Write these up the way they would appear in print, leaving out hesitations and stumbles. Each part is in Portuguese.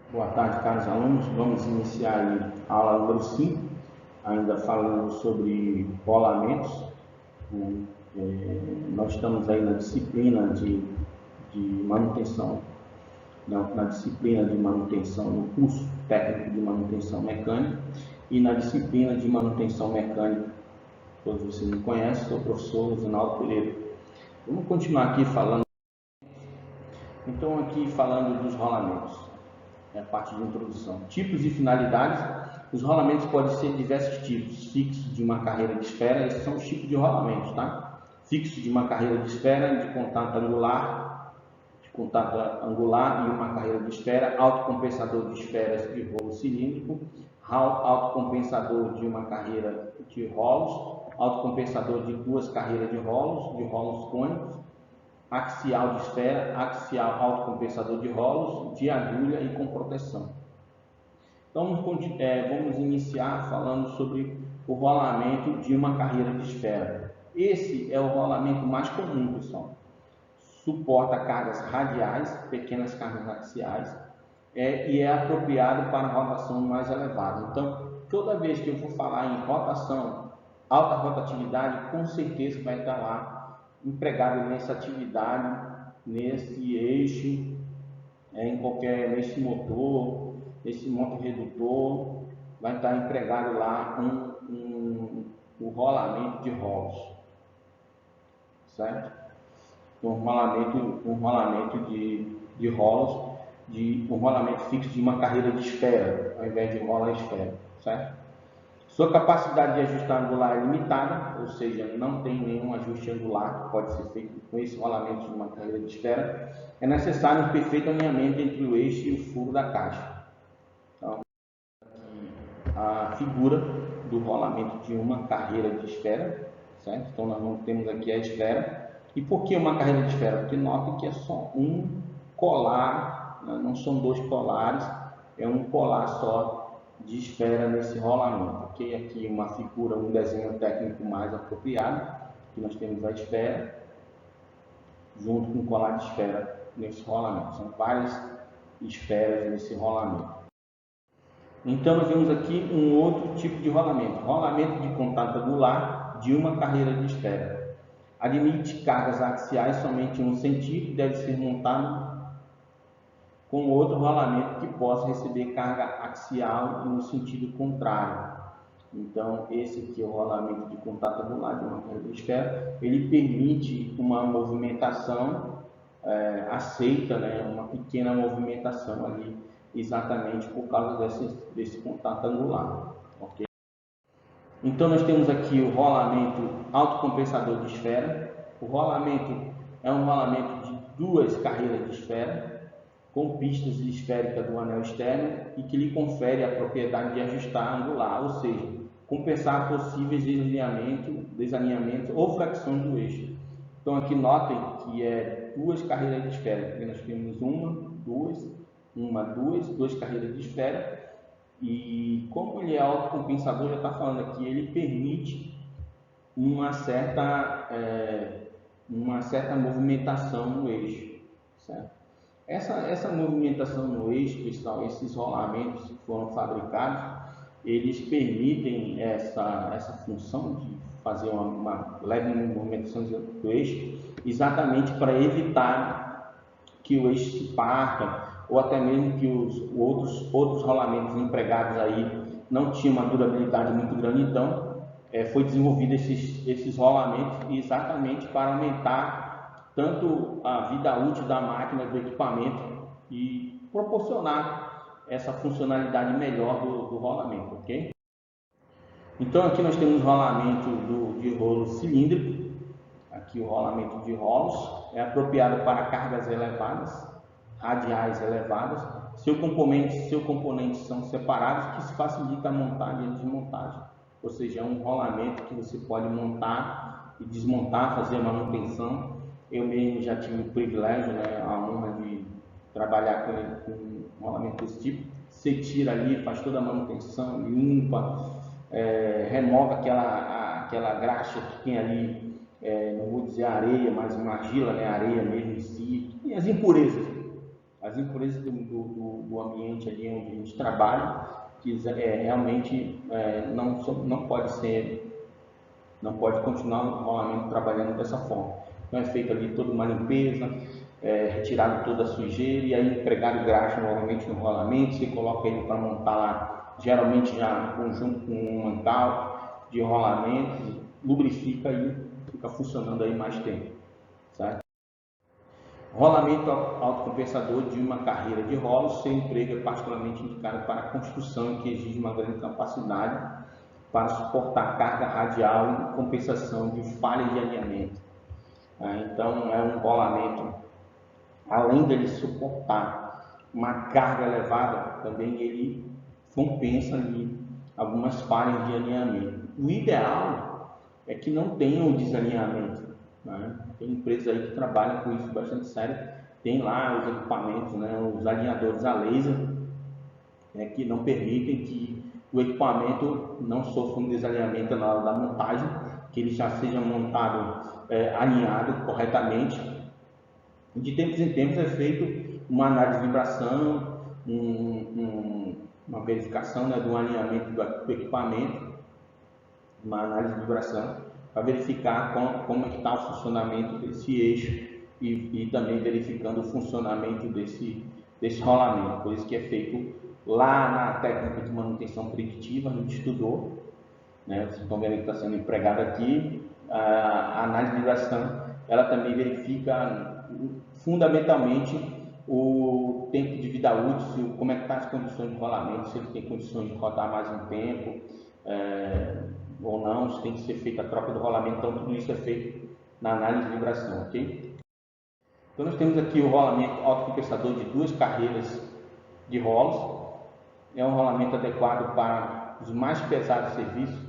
Boa tarde, caros alunos. Vamos iniciar aí a aula número 5, ainda falando sobre rolamentos. Nós estamos aí na disciplina de manutenção, na disciplina de manutenção, no curso técnico de manutenção mecânica e na disciplina de manutenção mecânica. Todos vocês me conhecem, sou o professor Zinaldo Pereira. Vamos continuar aqui falando. Então, aqui falando dos rolamentos. É a parte de introdução. Tipos e finalidades. Os rolamentos podem ser de diversos tipos. Fixo de uma carreira de esfera, esses são os tipos de rolamentos, tá? Fixo de uma carreira de esfera, de contato angular e uma carreira de esfera, autocompensador de esferas de rolo cilíndrico, autocompensador de uma carreira de rolos, autocompensador de duas carreiras de rolos cônicos, axial de esfera, axial autocompensador de rolos, de agulha e com proteção. Então, vamos iniciar falando sobre o rolamento de uma carreira de esfera. Esse é o rolamento mais comum, pessoal. Suporta cargas radiais, pequenas cargas axiais, e é apropriado para rotação mais elevada. Então, toda vez que eu for falar em rotação, alta rotatividade, com certeza vai estar lá empregado nessa atividade, nesse eixo, nesse motor, nesse motor redutor, vai estar empregado lá o rolamento de rolos, certo? Um rolamento de rolos, um rolamento fixo de uma carreira de esfera, ao invés de rola esfera, certo? Sua capacidade de ajustar angular é limitada, ou seja, não tem nenhum ajuste angular que pode ser feito com esse rolamento de uma carreira de esfera. É necessário um perfeito alinhamento entre o eixo e o furo da caixa. Então, a figura do rolamento de uma carreira de esfera, certo? Então, nós temos aqui a esfera. E por que uma carreira de esfera? Porque nota que é só um colar, não são dois colares, é um colar só de esfera nesse rolamento, ok? Aqui uma figura, um desenho técnico mais apropriado, que nós temos a esfera junto com o colar de esfera nesse rolamento. São várias esferas nesse rolamento. Então nós vemos aqui um outro tipo de rolamento, rolamento de contato angular de uma carreira de esfera. Admite cargas axiais somente 1 centímetro, deve ser montado com outro rolamento que possa receber carga axial no sentido contrário. Então, esse aqui é o rolamento de contato angular de uma carreira de esfera. Ele permite uma movimentação aceita, né, uma pequena movimentação ali, exatamente por causa desse contato angular. Okay? Então, nós temos aqui o rolamento autocompensador de esfera. O rolamento é um rolamento de duas carreiras de esfera, com pistas esféricas do anel externo e que lhe confere a propriedade de ajustar angular, ou seja, compensar possíveis desalinhamentos ou flexões do eixo. Então aqui notem que é duas carreiras de esfera. Aqui nós temos duas carreiras de esfera, e como ele é autocompensador, já está falando aqui, ele permite uma certa movimentação no eixo, certo? Essa movimentação no eixo, pessoal, esses rolamentos que foram fabricados, eles permitem essa função de fazer uma leve movimentação do eixo, exatamente para evitar que o eixo se parta, ou até mesmo que os outros rolamentos empregados aí não tinham uma durabilidade muito grande. Então, foi desenvolvido esses rolamentos exatamente para aumentar tanto a vida útil da máquina, do equipamento, e proporcionar essa funcionalidade melhor do rolamento, ok? Então aqui nós temos o rolamento de rolo cilíndrico. Aqui o rolamento de rolos é apropriado para cargas elevadas, radiais elevadas. Seus componentes são separados, que se facilita a montagem e a desmontagem. Ou seja, é um rolamento que você pode montar e desmontar, fazer a manutenção. Eu mesmo já tive o privilégio, né, a honra de trabalhar com um rolamento desse tipo. Você tira ali, faz toda a manutenção, limpa, remove aquela graxa que tem ali, não vou dizer areia, mas uma argila, né, areia mesmo em si, e as impurezas as impurezas do ambiente ali onde a gente trabalha, que realmente não pode continuar o rolamento trabalhando dessa forma. Então é feita ali toda uma limpeza, retirado toda a sujeira e aí empregado graxa novamente no rolamento, você coloca ele para montar lá, geralmente já em conjunto com um mancal de rolamento, lubrifica e fica funcionando aí mais tempo, certo? Rolamento autocompensador de uma carreira de rolos, seu emprego é particularmente indicado para a construção que exige uma grande capacidade para suportar carga radial e compensação de falha de alinhamento. Então é um rolamento, além dele suportar uma carga elevada, também ele compensa ali algumas falhas de alinhamento. O ideal é que não tenha um desalinhamento. Tem empresas aí que trabalham com isso bastante sério, tem lá os equipamentos, os alinhadores a laser, que não permitem que o equipamento não sofra um desalinhamento na hora da montagem, que ele já seja montado alinhado corretamente. De tempos em tempos é feito uma análise de vibração, uma verificação do alinhamento do equipamento, uma análise de vibração, para verificar como é que está o funcionamento desse eixo e também verificando o funcionamento desse rolamento. Por isso que é feito lá na técnica de manutenção preditiva, a gente estudou, vocês estão vendo que está sendo empregado aqui, a análise de vibração, ela também verifica fundamentalmente o tempo de vida útil, como é que estão as condições de rolamento, se ele tem condições de rodar mais um tempo, ou não, se tem que ser feita a troca do rolamento, então tudo isso é feito na análise de vibração, ok? Então nós temos aqui o rolamento autocompensador de 2 carreiras de rolos, é um rolamento adequado para os mais pesados serviços.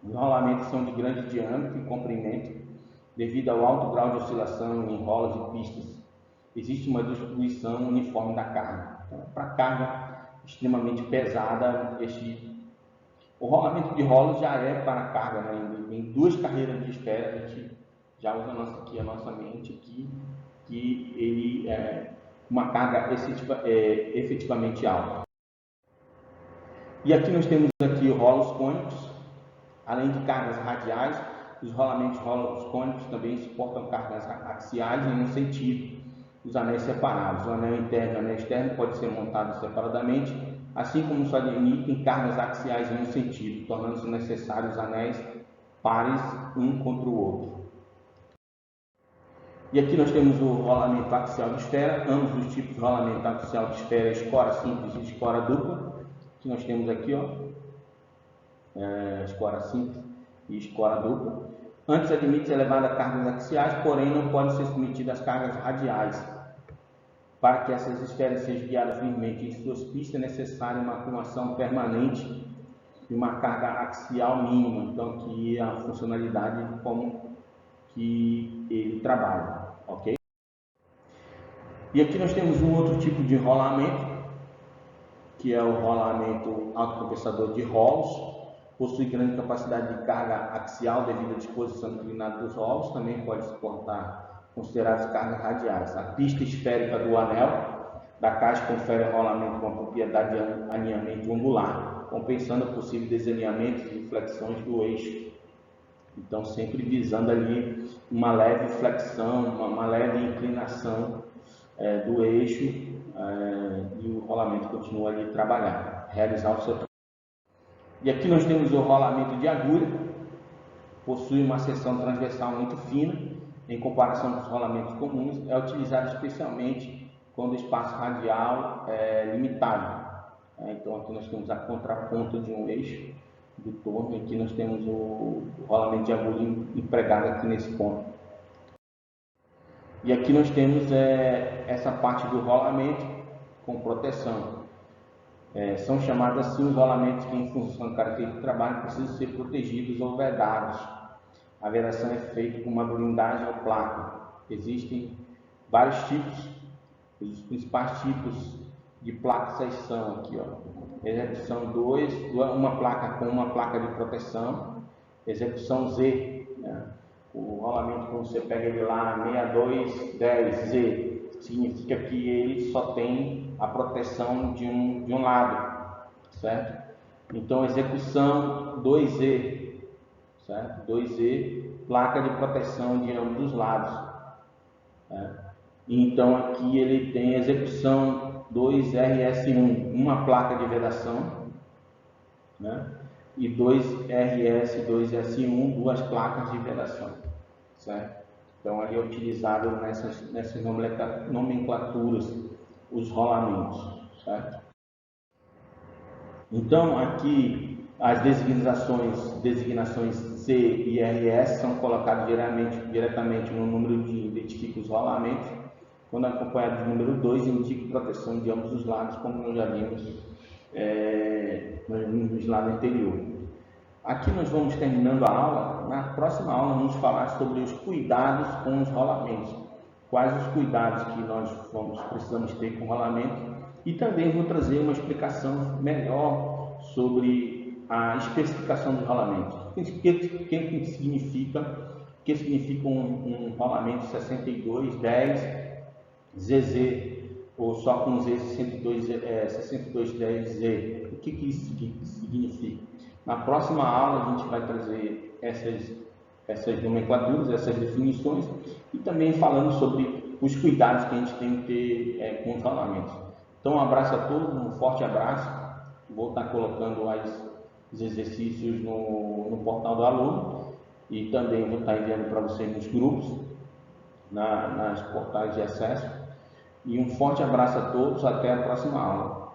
Os rolamentos são de grande diâmetro e comprimento, devido ao alto grau de oscilação em rolos e pistas. Existe uma distribuição uniforme da carga. Então, para carga extremamente pesada, o rolamento de rolos já é para carga, em 2 carreiras de espera, a gente já usa a nossa mente aqui, que ele é uma carga efetivamente alta. E aqui nós temos aqui rolos cônicos, além de cargas radiais, os rolos cônicos também suportam cargas axiais em um sentido, os anéis separados. O anel interno e o anel externo pode ser montado separadamente, assim como só admitem cargas axiais em um sentido, tornando-se necessários os anéis pares um contra o outro. E aqui nós temos o rolamento axial de esfera, ambos os tipos de rolamento axial de esfera, escora simples e escora dupla, que nós temos aqui, escora simples e escora dupla. Antes admite elevada cargas axiais, porém não pode ser submetida às cargas radiais. Para que essas esferas sejam guiadas firmemente em suas pistas, é necessária uma acumulação permanente de uma carga axial mínima, então que é a funcionalidade como que ele trabalha, ok? E aqui nós temos um outro tipo de rolamento, que é o rolamento autocompensador de rolos. Possui grande capacidade de carga axial devido à disposição inclinada dos rolos, também pode suportar consideradas cargas radiais. A pista esférica do anel da caixa confere ao rolamento uma propriedade de alinhamento angular, compensando possíveis desalinhamentos e flexões do eixo. Então, sempre visando ali uma leve flexão, uma leve inclinação do eixo, e o rolamento continua ali a trabalhar, realizar o seu trabalho. E aqui nós temos o rolamento de agulha, possui uma seção transversal muito fina, em comparação com os rolamentos comuns, é utilizado especialmente quando o espaço radial é limitado. Então aqui nós temos a contraponta de um eixo do torno, e aqui nós temos o rolamento de agulha empregado aqui nesse ponto. E aqui nós temos essa parte do rolamento com proteção. São chamados assim os rolamentos que, em função da característica do trabalho, precisam ser protegidos ou vedados. A vedação é feita com uma blindagem ou placa. Existem vários tipos. Os principais tipos de placas são aqui, execução 2, uma placa com uma placa de proteção, execução Z, o rolamento, quando você pega ele lá, 6210Z, significa que ele só tem a proteção de um lado, certo? Então, execução 2E, certo? 2E, placa de proteção de ambos os lados. Né? Então, aqui ele tem execução 2RS1, uma placa de vedação, né? E 2RS, 2S1, duas placas de vedação, certo? Então, ali é utilizado nessas nomenclaturas os rolamentos, certo? Então, aqui as designações C e RS são colocadas diretamente no número de identifica os rolamentos, quando acompanhado do número 2, indica proteção de ambos os lados, como nós já vimos no slide anterior. Aqui nós vamos terminando a aula. Na próxima aula vamos falar sobre os cuidados com os rolamentos. Quais os cuidados que nós precisamos ter com o rolamento, e também vou trazer uma explicação melhor sobre a especificação dos rolamentos. O que significa um rolamento 6210 ZZ, ou só com Z 6210Z? O que isso significa? Na próxima aula a gente vai trazer essas nomenclaturas, essas definições, e também falando sobre os cuidados que a gente tem que ter com os rolamentos. Então, um abraço a todos, um forte abraço. Vou estar colocando os exercícios no portal do aluno, e também vou estar enviando para vocês nos grupos, nas portais de acesso. E um forte abraço a todos, até a próxima aula.